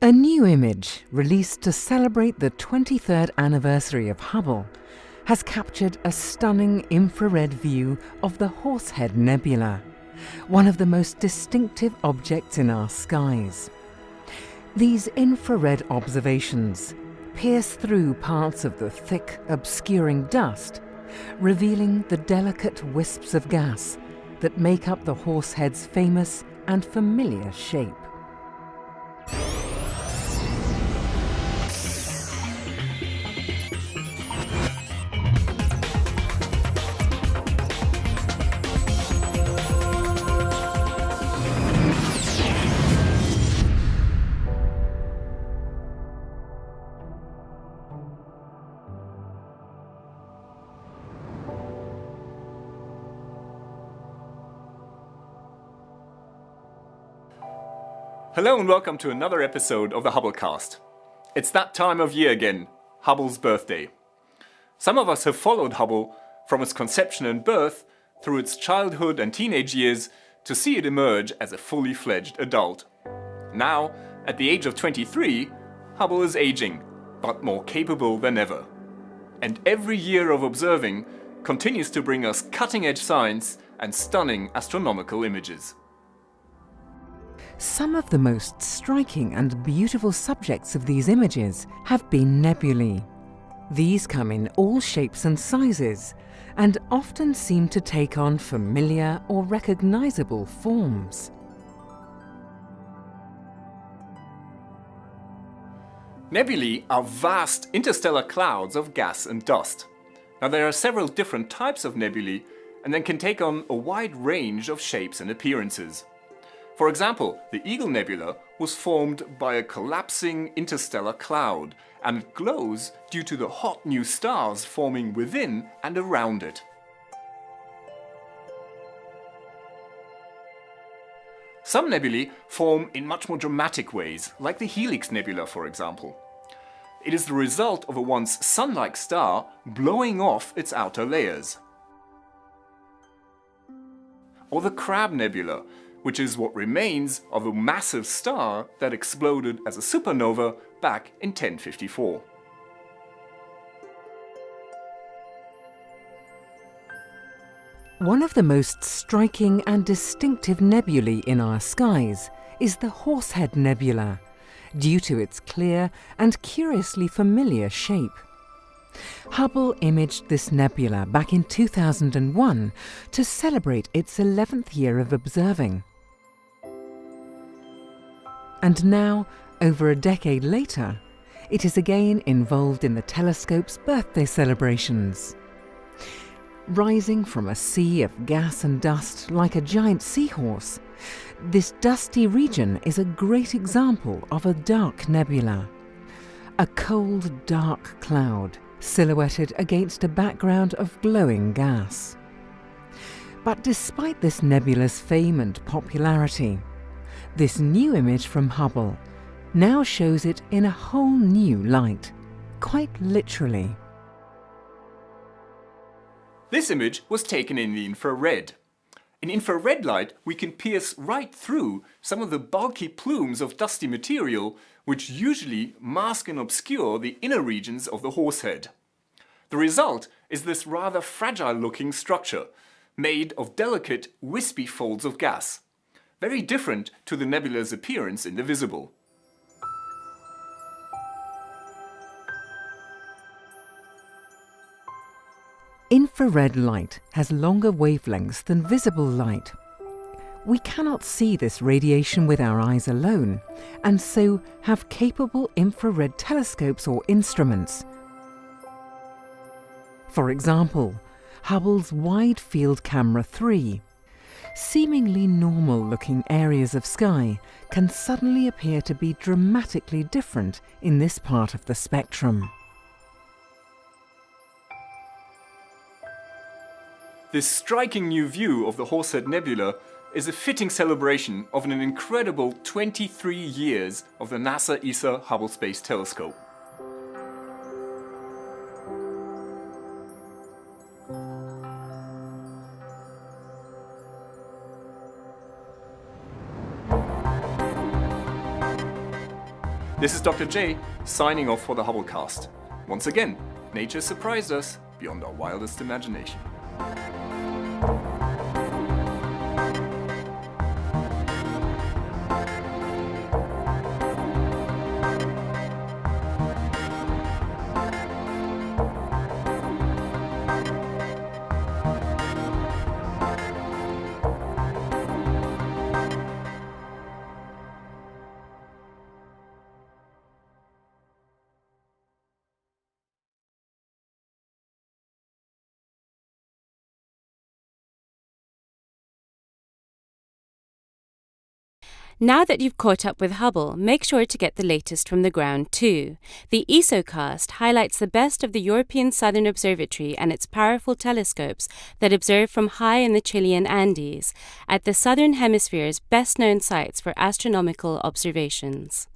A new image, released to celebrate the 23rd anniversary of Hubble, has captured a stunning infrared view of the Horsehead Nebula, one of the most distinctive objects in our skies. These infrared observations pierce through parts of the thick, obscuring dust, revealing the delicate wisps of gas that make up the Horsehead's famous and familiar shape. Hello and welcome to another episode of the Hubblecast. It's that time of year again, Hubble's birthday. Some of us have followed Hubble from its conception and birth through its childhood and teenage years to see it emerge as a fully fledged adult. Now, at the age of 23, Hubble is aging, but more capable than ever. And every year of observing continues to bring us cutting-edge science and stunning astronomical images. Some of the most striking and beautiful subjects of these images have been nebulae. These come in all shapes and sizes, and often seem to take on familiar or recognizable forms. Nebulae are vast interstellar clouds of gas and dust. Now there are several different types of nebulae, and they can take on a wide range of shapes and appearances. For example, the Eagle Nebula was formed by a collapsing interstellar cloud, and it glows due to the hot new stars forming within and around it. Some nebulae form in much more dramatic ways, like the Helix Nebula, for example. It is the result of a once sun-like star blowing off its outer layers. Or the Crab Nebula, which is what remains of a massive star that exploded as a supernova back in 1054. One of the most striking and distinctive nebulae in our skies is the Horsehead Nebula, due to its clear and curiously familiar shape. Hubble imaged this nebula back in 2001 to celebrate its 11th year of observing. And now, over a decade later, it is again involved in the telescope's birthday celebrations. Rising from a sea of gas and dust like a giant seahorse, this dusty region is a great example of a dark nebula. A cold, dark cloud silhouetted against a background of glowing gas. But despite this nebula's fame and popularity, this new image from Hubble now shows it in a whole new light, quite literally. This image was taken in the infrared. In infrared light, we can pierce right through some of the bulky plumes of dusty material which usually mask and obscure the inner regions of the Horsehead. The result is this rather fragile-looking structure, made of delicate, wispy folds of gas, very different to the nebula's appearance in the visible. Infrared light has longer wavelengths than visible light. We cannot see this radiation with our eyes alone, and so have capable infrared telescopes or instruments. For example, Hubble's Wide Field Camera 3. Seemingly normal-looking areas of sky can suddenly appear to be dramatically different in this part of the spectrum. This striking new view of the Horsehead Nebula is a fitting celebration of an incredible 23 years of the NASA-ESA Hubble Space Telescope. This is Dr. J, signing off for the Hubblecast. Once again, nature surprised us beyond our wildest imagination. Now that you've caught up with Hubble, make sure to get the latest from the ground too. The ESOcast highlights the best of the European Southern Observatory and its powerful telescopes that observe from high in the Chilean Andes, at the Southern Hemisphere's best-known sites for astronomical observations.